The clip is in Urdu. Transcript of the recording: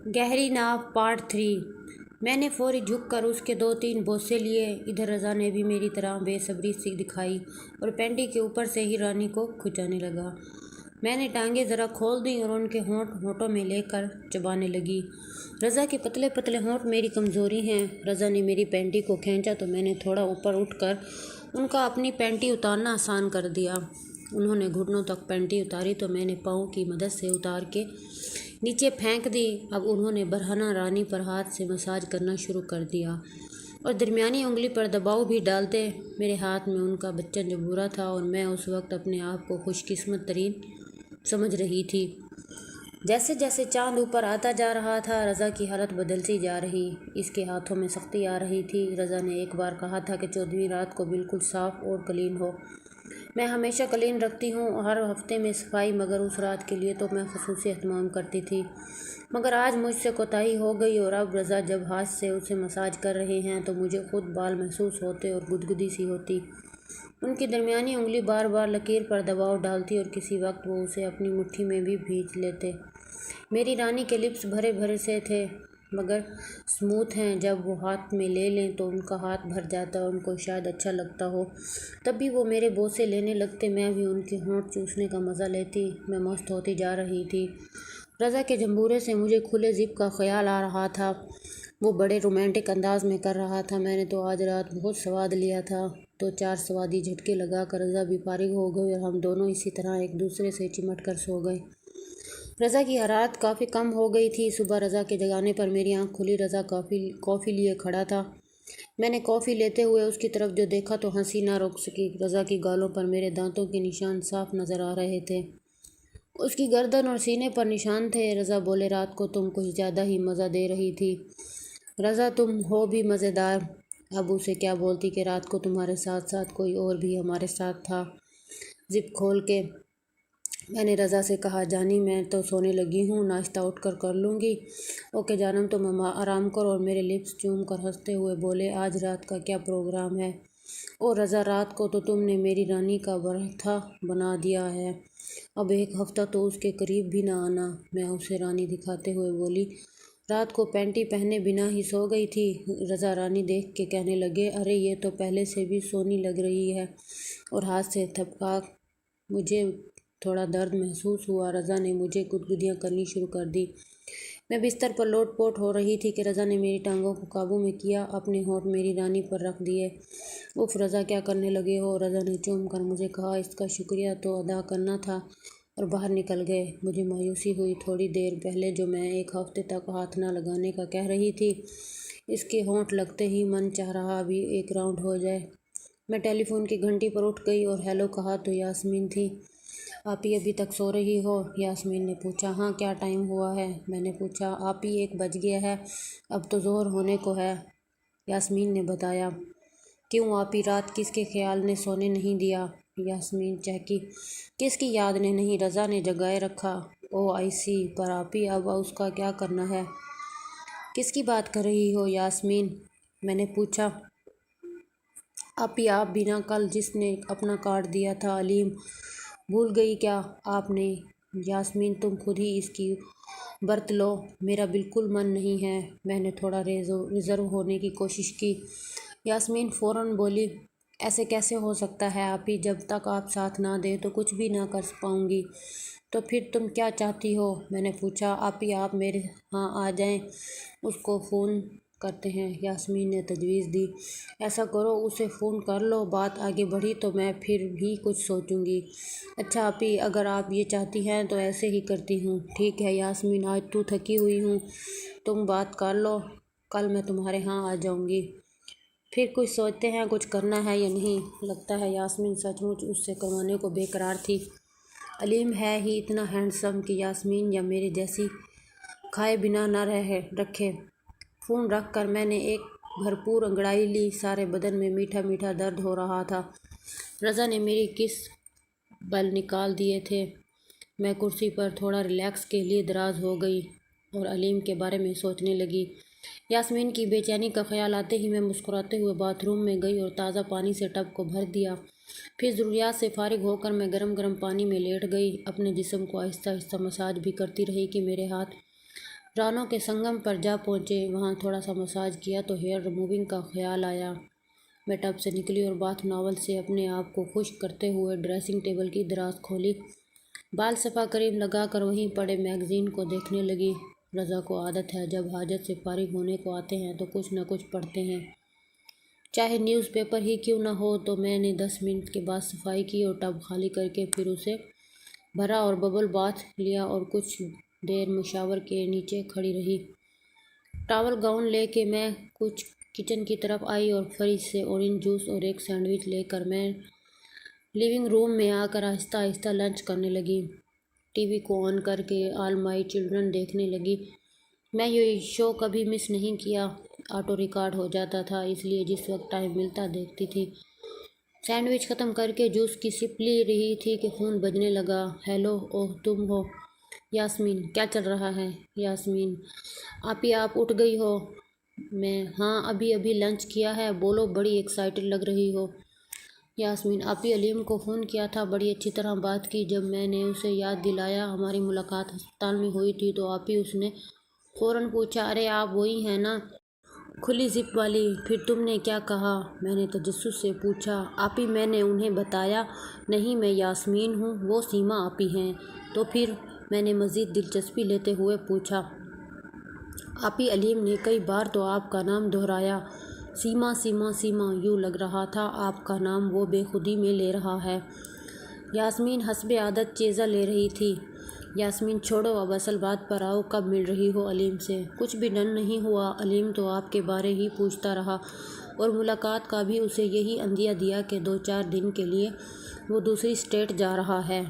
گہری ناو پارٹ 3۔ میں نے فوری جھک کر اس کے 2-3 بوسے لیے۔ ادھر رضا نے بھی میری طرح بے صبری سی دکھائی اور پینٹی کے اوپر سے ہی رانی کو کھچانے لگا۔ میں نے ٹانگیں ذرا کھول دیں اور ان کے ہونٹ ہونٹوں میں لے کر چبانے لگی۔ رضا کے پتلے پتلے ہونٹ میری کمزوری ہیں۔ رضا نے میری پینٹی کو کھینچا تو میں نے تھوڑا اوپر اٹھ کر ان کا اپنی پینٹی اتارنا آسان کر دیا۔ انہوں نے گھٹنوں تک پینٹی اتاری تو میں نے پاؤں کی مدد سے اتار کے نیچے پھینک دی۔ اب انہوں نے برہنہ رانی پر ہاتھ سے مساج کرنا شروع کر دیا اور درمیانی انگلی پر دباؤ بھی ڈالتے۔ میرے ہاتھ میں ان کا بچہ جو برا تھا اور میں اس وقت اپنے آپ کو خوش قسمت ترین سمجھ رہی تھی۔ جیسے جیسے چاند اوپر آتا جا رہا تھا رضا کی حالت بدلتی جا رہی، اس کے ہاتھوں میں سختی آ رہی تھی۔ رضا نے ایک بار کہا تھا کہ 14ویں رات کو بالکل صاف اور کلین ہو۔ میں ہمیشہ کلین رکھتی ہوں ہر ہفتے میں صفائی، مگر اس رات کے لیے تو میں خصوصی اہتمام کرتی تھی۔ مگر آج مجھ سے کوتاہی ہو گئی اور اب رضا جب ہاتھ سے اسے مساج کر رہے ہیں تو مجھے خود بال محسوس ہوتے اور گدگدی سی ہوتی۔ ان کی درمیانی انگلی بار بار لکیر پر دباؤ ڈالتی اور کسی وقت وہ اسے اپنی مٹھی میں بھی بھینچ لیتے۔ میری رانی کے لپس بھرے بھرے سے تھے مگر اسموتھ ہیں۔ جب وہ ہاتھ میں لے لیں تو ان کا ہاتھ بھر جاتا اور ان کو شاید اچھا لگتا ہو، تب بھی وہ میرے بوسے لینے لگتے۔ میں بھی ان کے ہونٹ چوسنے کا مزہ لیتی۔ میں مست ہوتی جا رہی تھی۔ رضا کے جمبورے سے مجھے کھلے زپ کا خیال آ رہا تھا۔ وہ بڑے رومانٹک انداز میں کر رہا تھا۔ میں نے تو آج رات بہت سواد لیا تھا۔ 2-4 سوادی جھٹکے لگا کر رضا بھی فارغ ہو گئی اور ہم دونوں اسی طرح ایک دوسرے سے چمٹ کر سو گئے۔ رضا کی حرارت کافی کم ہو گئی تھی۔ صبح رضا کے جگانے پر میری آنکھ کھلی۔ رضا کافی لیے کھڑا تھا۔ میں نے کافی لیتے ہوئے اس کی طرف جو دیکھا تو ہنسی نہ روک سکی۔ رضا کی گالوں پر میرے دانتوں کے نشان صاف نظر آ رہے تھے۔ اس کی گردن اور سینے پر نشان تھے۔ رضا بولے، رات کو تم کچھ زیادہ ہی مزہ دے رہی تھی۔ رضا تم ہو بھی مزیدار۔ اب اسے کیا بولتی کہ رات کو تمہارے ساتھ ساتھ کوئی اور بھی ہمارے ساتھ تھا۔ زپ کھول کے میں نے رضا سے کہا، جانی میں تو سونے لگی ہوں، ناشتہ اٹھ کر لوں گی۔ اوکے جانم، تم آرام کرو۔ اور میرے لپس چوم کر ہنستے ہوئے بولے، آج رات کا کیا پروگرام ہے؟ او رضا، رات کو تو تم نے میری رانی کا برتھا بنا دیا ہے۔ اب ایک ہفتہ تو اس کے قریب بھی نہ آنا۔ میں اسے رانی دکھاتے ہوئے بولی، رات کو پینٹی پہنے بنا ہی سو گئی تھی۔ رضا رانی دیکھ کے کہنے لگے، ارے یہ تو پہلے سے بھی سونی لگ رہی ہے، اور ہاتھ سے تھپکا۔ مجھے تھوڑا درد محسوس ہوا۔ رضا نے مجھے گدگدیاں کرنی شروع کر دی۔ میں بستر پر لوٹ پوٹ ہو رہی تھی کہ رضا نے میری ٹانگوں کو قابو میں کیا، اپنے ہونٹ میری رانی پر رکھ دیے۔ اف رضا، کیا کرنے لگے ہو؟ رضا نے چوم کر مجھے کہا، اس کا شکریہ تو ادا کرنا تھا، اور باہر نکل گئے۔ مجھے مایوسی ہوئی۔ تھوڑی دیر پہلے جو میں ایک ہفتے تک ہاتھ نہ لگانے کا کہہ رہی تھی، اس کے ہونٹ لگتے ہی من چاہ رہا ابھی ایک راؤنڈ ہو جائے۔ میں ٹیلی فون کی گھنٹی پر اٹھ گئی اور ہیلو کہا تو یاسمین تھی۔ آپی ابھی تک سو رہی ہو؟ یاسمین نے پوچھا۔ ہاں، کیا ٹائم ہوا ہے؟ میں نے پوچھا۔ آپی 1 بج گیا ہے، اب تو ظہر ہونے کو ہے، یاسمین نے بتایا۔ کیوں آپی، رات کس کے خیال نے سونے نہیں دیا؟ یاسمین چہکی۔ کس کی یاد نے نہیں، رضا نے جگائے رکھا۔ او آئی سی، پر آپی اب اس کا کیا کرنا ہے؟ کس کی بات کر رہی ہو یاسمین؟ میں نے پوچھا۔ آپی آپ بھی نا، کل جس نے اپنا کارڈ دیا تھا، علیم، بھول گئی کیا آپ نے؟ یاسمین تم خود ہی اس کی برت لو، میرا بالکل من نہیں ہے۔ میں نے تھوڑا ریزرو ہونے کی کوشش کی۔ یاسمین فوراً بولی، ایسے کیسے ہو سکتا ہے آپی، جب تک آپ ساتھ نہ دیں تو کچھ بھی نہ کر پاؤں گی۔ تو پھر تم کیا چاہتی ہو؟ میں نے پوچھا۔ آپی آپ میرے ہاں آ جائیں، اس کو فون کرتے ہیں، یاسمین نے تجویز دی۔ ایسا کرو، اسے فون کر لو۔ بات آگے بڑھی تو میں پھر بھی کچھ سوچوں گی۔ اچھا آپی، اگر آپ یہ چاہتی ہیں تو ایسے ہی کرتی ہوں۔ ٹھیک ہے یاسمین، آج تو تھکی ہوئی ہوں، تم بات کر لو، کل میں تمہارے ہاں آ جاؤں گی۔ پھر کچھ سوچتے ہیں کچھ کرنا ہے یا نہیں۔ لگتا ہے یاسمین سچ مچ اس سے کروانے کو بے قرار تھی۔ علیم ہے ہی اتنا ہینڈسم کہ یاسمین یا میرے جیسی کھائے بنا نہ رکھے۔ فون رکھ کر میں نے ایک بھرپور انگڑائی لی۔ سارے بدن میں میٹھا میٹھا درد ہو رہا تھا۔ رضا نے میری کس بل نکال دیے تھے۔ میں کرسی پر تھوڑا ریلیکس کے لیے دراز ہو گئی اور علیم کے بارے میں سوچنے لگی۔ یاسمین کی بے چینی کا خیال آتے ہی میں مسکراتے ہوئے باتھ روم میں گئی اور تازہ پانی سے ٹب کو بھر دیا۔ پھر ضروریات سے فارغ ہو کر میں گرم گرم پانی میں لیٹ گئی۔ اپنے جسم کو آہستہ آہستہ مساج بھی کرتی رہی کہ میرے ہاتھ رانوں کے سنگم پر جا پہنچے، وہاں تھوڑا سا مساج کیا تو ہیئر ریموونگ کا خیال آیا۔ میں ٹب سے نکلی اور باتھ ناول سے اپنے آپ کو خشک کرتے ہوئے ڈریسنگ ٹیبل کی دراز کھولی، بال صفا کریم لگا کر وہیں پڑے میگزین کو دیکھنے لگی۔ رضا کو عادت ہے جب حاجت سے فارغ ہونے کو آتے ہیں تو کچھ نہ کچھ پڑھتے ہیں، چاہے نیوز پیپر ہی کیوں نہ ہو۔ تو میں نے 10 منٹ کے بعد صفائی کی اور ٹب خالی کر کے پھر اسے بھرا اور ببل باتھ لیا اور کچھ دیر مشاور کے نیچے کھڑی رہی۔ ٹاول گاؤن لے کے میں کچھ کچن کی طرف آئی اور فریج سے اورنج جوس اور ایک سینڈوچ لے کر میں لیونگ روم میں آ کر آہستہ آہستہ لنچ کرنے لگی۔ ٹی وی کو آن کر کے آل مائی چلڈرن دیکھنے لگی۔ میں یہ شو کبھی مس نہیں کیا، آٹو ریکارڈ ہو جاتا تھا، اس لیے جس وقت ٹائم ملتا دیکھتی تھی۔ سینڈوچ ختم کر کے جوس کی سپ لی رہی تھی کہ فون بجنے لگا۔ ہیلو، اوہ تم ہو یاسمین، کیا چل رہا ہے؟ یاسمین: آپی آپ اٹھ گئی ہو؟ میں: ہاں ابھی لنچ کیا ہے، بولو بڑی ایکسائٹڈ لگ رہی ہو۔ یاسمین: آپی علیم کو فون کیا تھا، بڑی اچھی طرح بات کی، جب میں نے اسے یاد دلایا ہماری ملاقات ہسپتال میں ہوئی تھی تو آپی اس نے فوراً پوچھا، ارے آپ وہی ہیں نا کھلی زپ والی؟ پھر تم نے کیا کہا؟ میں نے تجسس سے پوچھا۔ آپی میں نے انہیں بتایا نہیں میں یاسمین ہوں، وہ سیما آپی ہیں۔ تو پھر؟ میں نے مزید دلچسپی لیتے ہوئے پوچھا۔ آپی علیم نے کئی بار تو آپ کا نام دہرایا، سیما سیما سیما، یوں لگ رہا تھا آپ کا نام وہ بے خودی میں لے رہا ہے۔ یاسمین حسب عادت چیزہ لے رہی تھی۔ یاسمین: چھوڑو اب اصل بات پر آؤ، کب مل رہی ہو علیم سے؟ کچھ بھی ڈن نہیں ہوا، علیم تو آپ کے بارے ہی پوچھتا رہا اور ملاقات کا بھی اسے یہی عندیہ دیا کہ 2-4 دن کے لیے وہ دوسری اسٹیٹ جا رہا ہے۔